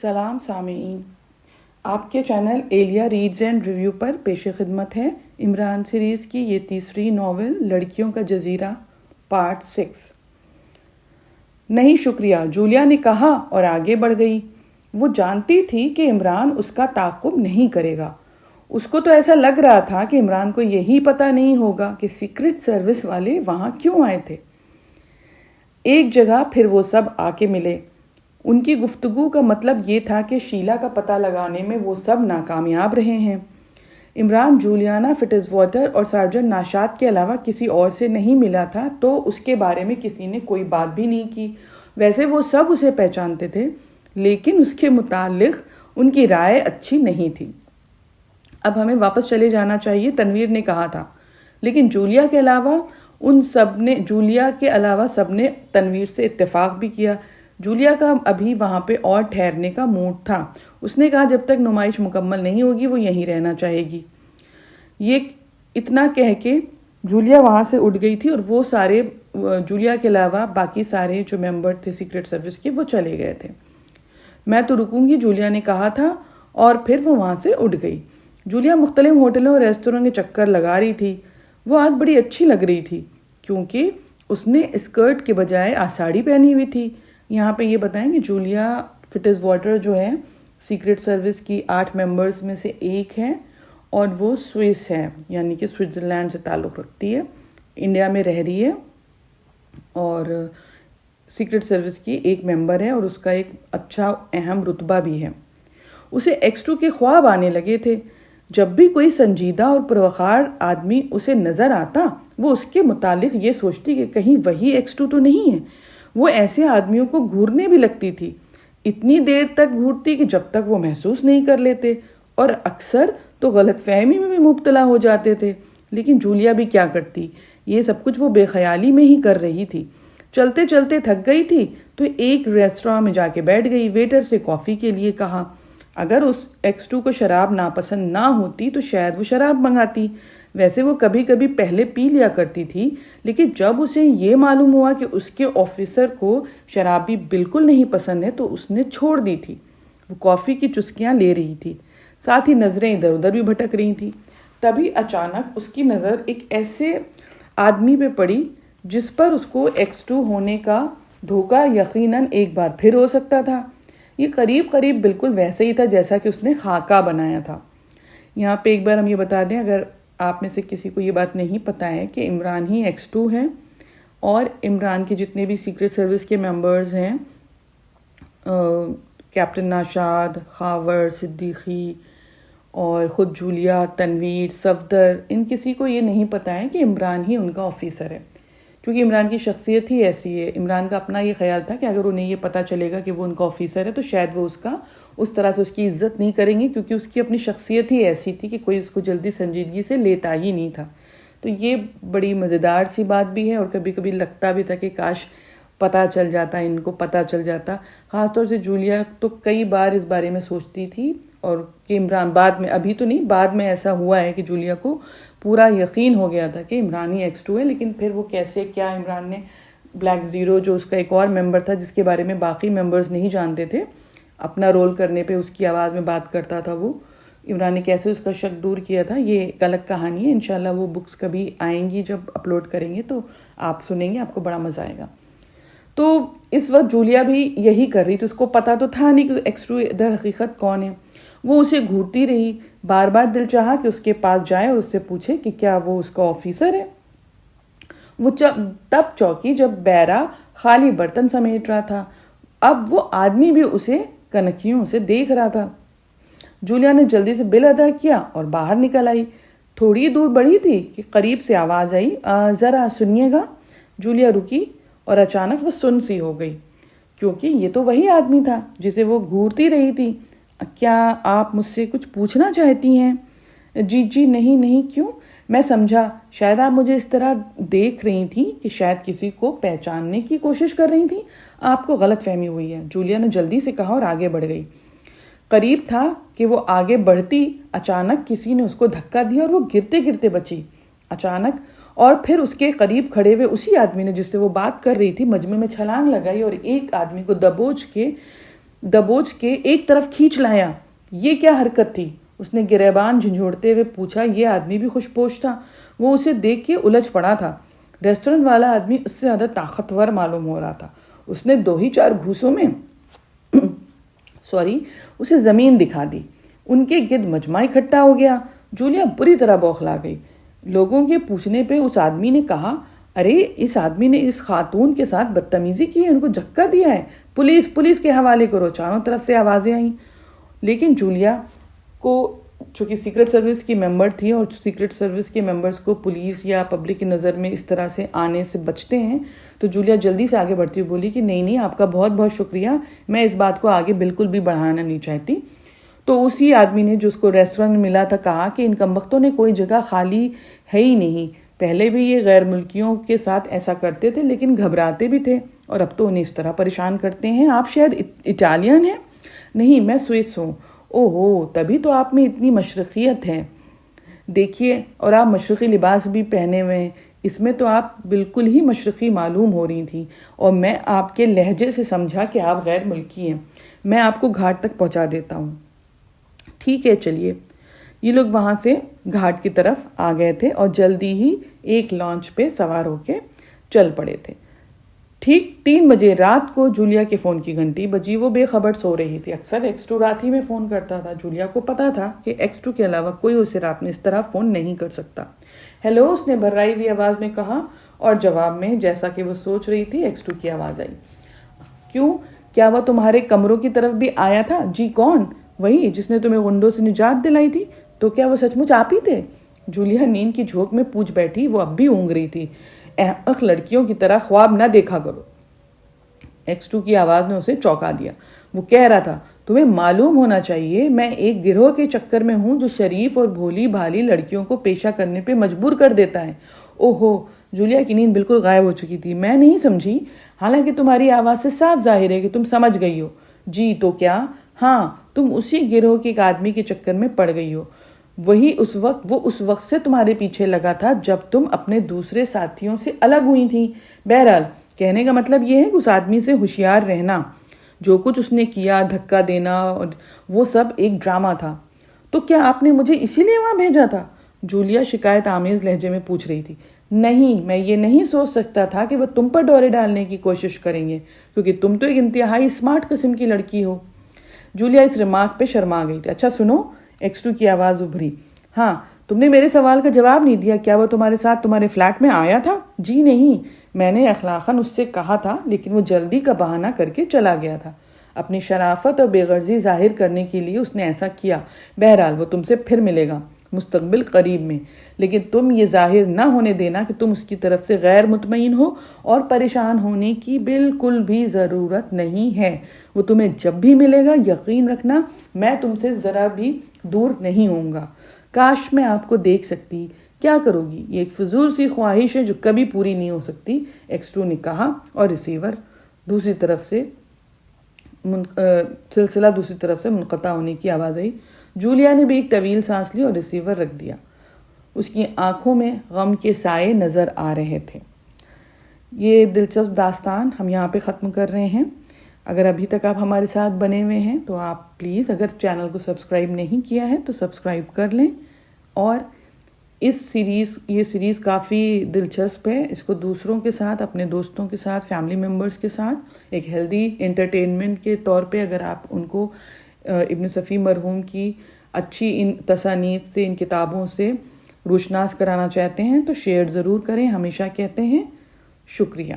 سلام سامعین، آپ کے channel Elia reads and review پر پیش خدمت ہے عمران سیریز کی یہ تیسری ناول لڑکیوں کا جزیرہ پارٹ 6۔ نہیں شکریہ، جولیا نے کہا اور آگے بڑھ گئی۔ وہ جانتی تھی کہ عمران اس کا تعاقب نہیں کرے گا۔ اس کو تو ایسا لگ رہا تھا کہ عمران کو یہی پتہ نہیں ہوگا کہ سیکرٹ سروس والے وہاں کیوں آئے تھے۔ ایک جگہ پھر وہ سب آ کے ملے۔ ان کی گفتگو کا مطلب یہ تھا کہ شیلا کا پتہ لگانے میں وہ سب ناکامیاب رہے ہیں۔ عمران جولیانا فٹزواٹر اور سارجنٹ ناشاد کے علاوہ کسی اور سے نہیں ملا تھا، تو اس کے بارے میں کسی نے کوئی بات بھی نہیں کی۔ ویسے وہ سب اسے پہچانتے تھے، لیکن اس کے متعلق ان کی رائے اچھی نہیں تھی۔ اب ہمیں واپس چلے جانا چاہیے، تنویر نے کہا تھا، لیکن جولیا کے علاوہ سب نے تنویر سے اتفاق بھی کیا۔ جولیا کا ابھی وہاں پہ اور ٹھہرنے کا موڈ تھا۔ اس نے کہا جب تک نمائش مکمل نہیں ہوگی وہ یہیں رہنا چاہے گی۔ یہ اتنا کہہ کے جولیا وہاں سے اٹھ گئی تھی اور وہ سارے جولیا کے علاوہ باقی سارے جو ممبر تھے سیکرٹ سروس کے وہ چلے گئے تھے۔ میں تو رکوں گی، جولیا نے کہا تھا، اور پھر وہ وہاں سے اٹھ گئی۔ جولیا مختلف ہوٹلوں اور ریستوران کے چکر لگا رہی تھی۔ وہ آج بڑی اچھی لگ رہی تھی کیونکہ اس نے اسکرٹ کے بجائے آساڑی پہنی ہوئی تھی۔ یہاں پہ یہ بتائیں کہ جولیا فٹزواٹر جو ہے سیکرٹ سروس کی 8 ممبرز میں سے ایک ہے، اور وہ سوئس ہے، یعنی کہ سوئٹزرلینڈ سے تعلق رکھتی ہے، انڈیا میں رہ رہی ہے اور سیکرٹ سروس کی ایک ممبر ہے، اور اس کا ایک اچھا اہم رتبہ بھی ہے۔ اسے X2 کے خواب آنے لگے تھے۔ جب بھی کوئی سنجیدہ اور پروقار آدمی اسے نظر آتا، وہ اس کے متعلق یہ سوچتی کہ کہیں وہی X2 تو نہیں ہے۔ وہ ایسے آدمیوں کو گھورنے بھی لگتی تھی، اتنی دیر تک گھورتی کہ جب تک وہ محسوس نہیں کر لیتے، اور اکثر تو غلط فہمی میں بھی مبتلا ہو جاتے تھے۔ لیکن جولیا بھی کیا کرتی، یہ سب کچھ وہ بے خیالی میں ہی کر رہی تھی۔ چلتے چلتے تھک گئی تھی تو ایک ریسٹوراں میں جا کے بیٹھ گئی۔ ویٹر سے کافی کے لیے کہا۔ اگر اس X2 کو شراب ناپسند نہ ہوتی تو شاید وہ شراب منگاتی۔ ویسے وہ کبھی کبھی پہلے پی لیا کرتی تھی، لیکن جب اسے یہ معلوم ہوا کہ اس کے آفیسر کو شرابی بالکل نہیں پسند ہے تو اس نے چھوڑ دی تھی۔ وہ کافی کی چسکیاں لے رہی تھی، ساتھ ہی نظریں ادھر ادھر بھی بھٹک رہی تھیں۔ تبھی اچانک اس کی نظر ایک ایسے آدمی پہ پڑی جس پر اس کو X2 ہونے کا دھوکہ یقیناً ایک بار پھر ہو سکتا تھا۔ یہ قریب بالکل ویسا ہی تھا جیسا کہ اس نے خاکہ بنایا تھا۔ یہاں پہ ایک بار ہم یہ بتا دیں، اگر آپ میں سے کسی کو یہ بات نہیں پتہ ہے، کہ عمران ہی X2 ہے، اور عمران کے جتنے بھی سیکرٹ سروس کے ممبرز ہیں، کیپٹن ناشاد، خاور، صدیقی اور خود جولیا، تنویر، صفدر، ان کسی کو یہ نہیں پتہ ہے کہ عمران ہی ان کا آفیسر ہے، کیونکہ عمران کی شخصیت ہی ایسی ہے۔ عمران کا اپنا یہ خیال تھا کہ اگر انہیں یہ پتہ چلے گا کہ وہ ان کا آفیسر ہے تو شاید وہ اس طرح سے اس کی عزت نہیں کریں گے، کیونکہ اس کی اپنی شخصیت ہی ایسی تھی کہ کوئی اس کو جلدی سنجیدگی سے لیتا ہی نہیں تھا۔ تو یہ بڑی مزیدار سی بات بھی ہے، اور کبھی کبھی لگتا بھی تھا کہ کاش پتہ چل جاتا، ان کو پتہ چل جاتا۔ خاص طور سے جولیا تو کئی بار اس بارے میں سوچتی تھی، اور کہ عمران بعد میں، ابھی تو نہیں، بعد میں ایسا ہوا ہے کہ جولیا کو پورا یقین ہو گیا تھا کہ عمران ہی X2 ہے، لیکن پھر وہ کیسے کیا عمران نے بلیک زیرو، جو اس کا ایک اور ممبر تھا جس کے بارے میں باقی ممبرز نہیں جانتے تھے، اپنا رول کرنے پہ اس کی آواز میں بات کرتا تھا، وہ عمران نے کیسے اس کا شک دور کیا تھا، یہ ایک الگ کہانی ہے۔ انشاءاللہ وہ بکس کبھی آئیں گی، جب اپلوڈ کریں گے تو آپ سنیں گے، آپ کو بڑا مزہ آئے گا۔ تو اس وقت جولیا بھی یہی کر رہی تھی، اس کو پتہ تو تھا نہیں کہ X2 در حقیقت کون ہے۔ وہ اسے گھورتی رہی، بار بار دل چاہا کہ اس کے پاس جائے اور اس سے پوچھے کہ کیا وہ اس کا آفیسر ہے۔ وہ تب چوکی جب بیرا خالی برتن سمیٹ رہا تھا۔ اب وہ آدمی بھی اسے کنکھیوں سے دیکھ رہا تھا۔ جولیا نے جلدی سے بل ادا کیا اور باہر نکل آئی۔ تھوڑی دور بڑھی تھی کہ قریب سے آواز آئی، ذرا سنیے گا۔ جولیا رکی اور اچانک وہ سن سی ہو گئی، کیونکہ یہ تو وہی آدمی تھا جسے وہ گھورتی رہی تھی۔ کیا آپ مجھ سے کچھ پوچھنا چاہتی ہیں؟ جی نہیں، کیوں؟ میں سمجھا شاید آپ مجھے اس طرح دیکھ رہی تھیں کہ شاید کسی کو پہچاننے کی کوشش کر رہی تھیں۔ آپ کو غلط فہمی ہوئی ہے، جولیا نے جلدی سے کہا اور آگے بڑھ گئی۔ قریب تھا کہ وہ آگے بڑھتی، اچانک کسی نے اس کو دھکا دیا اور وہ گرتے گرتے بچی۔ اچانک، اور پھر اس کے قریب کھڑے ہوئے اسی آدمی نے جس سے وہ بات کر رہی تھی مجمع میں چھلانگ لگائی اور ایک آدمی کو دبوچ کے دبوچ کے ایک طرف کھینچ لایا۔ یہ کیا حرکت تھی؟ اس نے گریبان جھنجھوڑتے ہوئے پوچھا۔ یہ آدمی بھی خوش پوش تھا، وہ اسے دیکھ کے الجھ پڑا تھا۔ ریسٹورنٹ والا آدمی اس سے زیادہ طاقتور معلوم ہو رہا تھا۔ اس نے 2 ہی 4 گھوسوں میں اسے زمین دکھا دی۔ ان کے گرد مجمع اکٹھا ہو گیا۔ جولیا بری طرح بوکھلا گئی۔ لوگوں کے پوچھنے پہ اس آدمی نے کہا، ارے اس آدمی نے اس خاتون کے ساتھ بدتمیزی کی ہے، ان کو جھکا دیا ہے، پولیس کے حوالے کرو۔ چاروں طرف سے آوازیں آئیں، لیکن جولیا کو، چونکہ سیکرٹ سروس کی ممبر تھی اور سیکرٹ سروس کے ممبرز کو پولیس یا پبلک کی نظر میں اس طرح سے آنے سے بچتے ہیں، تو جولیا جلدی سے آگے بڑھتی ہوئی بولی کہ نہیں آپ کا بہت بہت شکریہ، میں اس بات کو آگے بالکل بھی بڑھانا نہیں چاہتی۔ تو اسی آدمی نے جو اس کو ریسٹورنٹ ملا تھا کہا کہ ان کمبختوں نے کوئی جگہ خالی ہے ہی نہیں، پہلے بھی یہ غیر ملکیوں کے ساتھ ایسا کرتے تھے لیکن گھبراتے بھی تھے، اور اب تو انہیں اس طرح پریشان کرتے ہیں۔ آپ شاید اٹالین ہیں؟ نہیں، میں سوئس ہوں۔ اوہو، تبھی تو آپ میں اتنی مشرقیت ہے۔ دیکھیے، اور آپ مشرقی لباس بھی پہنے ہوئے ہیں، اس میں تو آپ بالکل ہی مشرقی معلوم ہو رہی تھیں، اور میں آپ کے لہجے سے سمجھا کہ آپ غیر ملکی ہیں۔ میں آپ کو گھاٹ تک پہنچا دیتا ہوں۔ ٹھیک ہے، چلیے۔ یہ لوگ وہاں سے گھاٹ کی طرف آ گئے تھے اور جلدی ہی ایک لانچ پہ سوار ہو کے چل پڑے تھے۔ ٹھیک 3 بجے رات کو جولیا کے فون کی گھنٹی بجی۔ وہ بے خبر سو رہی تھی۔ اکثر X2 رات ہی میں فون کرتا تھا۔ جولیا کو پتا تھا کہ X2 کے علاوہ کوئی اسے رات میں اس طرح فون نہیں کر سکتا۔ ہیلو، اس نے بھرائی ہوئی آواز میں کہا، اور جواب میں، جیسا کہ وہ سوچ رہی تھی، X2 کی آواز آئی۔ کیوں؟ کیا وہ تمہارے کمروں کی طرف بھی آیا تھا؟ جی کون؟ وہی جس نے تمہیں غنڈوں سے نجات دلائی تھی۔ تو کیا وہ سچ مچ آپ ہی تھے؟ جولیا نیند کی جھونک میں پوچھ بیٹھی۔ وہ اب بھی اونگ رہی تھی۔ احمق لڑکیوں کی طرح خواب نہ دیکھا کرو۔ X2 کی آواز نے اسے چونکا دیا۔ وہ کہہ رہا تھا، تمہیں معلوم ہونا چاہیے میں ایک گروہ کے چکر میں ہوں جو شریف اور بھولی بھالی لڑکیوں کو پیشہ کرنے پہ مجبور کر دیتا ہے۔ اوہو، جولیا کی نیند بالکل غائب ہو چکی تھی۔ میں نہیں سمجھی، حالانکہ تمہاری آواز سے صاف ظاہر ہے کہ تم سمجھ گئی ہو۔ جی تو کیا؟ ہاں، تم اسی گروہ کے ایک آدمی کے چکر میں پڑ گئی ہو۔ وہ اس وقت سے تمہارے پیچھے لگا تھا جب تم اپنے دوسرے ساتھیوں سے الگ ہوئی تھی۔ بہرحال، کہنے کا مطلب یہ ہے کہ اس آدمی سے ہوشیار رہنا۔ جو کچھ اس نے کیا، دھکا دینا، اور وہ سب ایک ڈرامہ تھا۔ تو کیا آپ نے مجھے اسی لیے وہاں بھیجا تھا؟ جولیا شکایت آمیز لہجے میں پوچھ رہی تھی۔ نہیں، میں یہ نہیں سوچ سکتا تھا کہ وہ تم پر ڈورے ڈالنے کی کوشش کریں گے، کیونکہ تم تو ایک انتہائی اسمارٹ قسم کی لڑکی ہو۔ جولیا اس ریمارک پہ شرما گئی تھی۔ اچھا سنو، X2 کی آواز ابھری۔ ہاں، تم نے میرے سوال کا جواب نہیں دیا۔ کیا وہ تمہارے ساتھ تمہارے فلیٹ میں آیا تھا؟ جی نہیں، میں نے اخلاقاً اس سے کہا تھا، لیکن وہ جلدی کا بہانہ کر کے چلا گیا تھا۔ اپنی شرافت اور بے غرضی ظاہر کرنے کے لیے اس نے ایسا کیا۔ بہرحال وہ تم سے پھر ملے گا مستقبل قریب میں، لیکن تم یہ ظاہر نہ ہونے دینا کہ تم اس کی طرف سے غیر مطمئن ہو، اور پریشان ہونے کی بالکل بھی ضرورت نہیں ہے۔ وہ تمہیں جب بھی ملے گا، یقین رکھنا میں تم سے ذرا بھی دور نہیں ہوں گا۔ کاش میں آپ کو دیکھ سکتی۔ کیا کرو گی؟ یہ ایک فضول سی خواہش ہے جو کبھی پوری نہیں ہو سکتی، X2 نے کہا، اور ریسیور دوسری طرف سے سلسلہ دوسری طرف سے منقطع ہونے کی آواز آئی۔ جولیا نے بھی ایک طویل سانس لی اور ریسیور رکھ دیا۔ اس کی آنکھوں میں غم کے سائے نظر آ رہے تھے۔ یہ دلچسپ داستان ہم یہاں پہ ختم کر رہے ہیں۔ اگر ابھی تک آپ ہمارے ساتھ بنے ہوئے ہیں تو آپ پلیز، اگر چینل کو سبسکرائب نہیں کیا ہے تو سبسکرائب کر لیں، اور یہ سیریز کافی دلچسپ ہے۔ اس کو دوسروں کے ساتھ، اپنے دوستوں کے ساتھ، فیملی ممبرز کے ساتھ ایک ہیلدی انٹرٹینمنٹ کے طور پہ اگر آپ ان کو ابن صفی مرحوم کی اچھی ان تصانیف سے، ان کتابوں سے روشناس کرانا چاہتے ہیں تو شیئر ضرور کریں۔ ہمیشہ کہتے ہیں شکریہ۔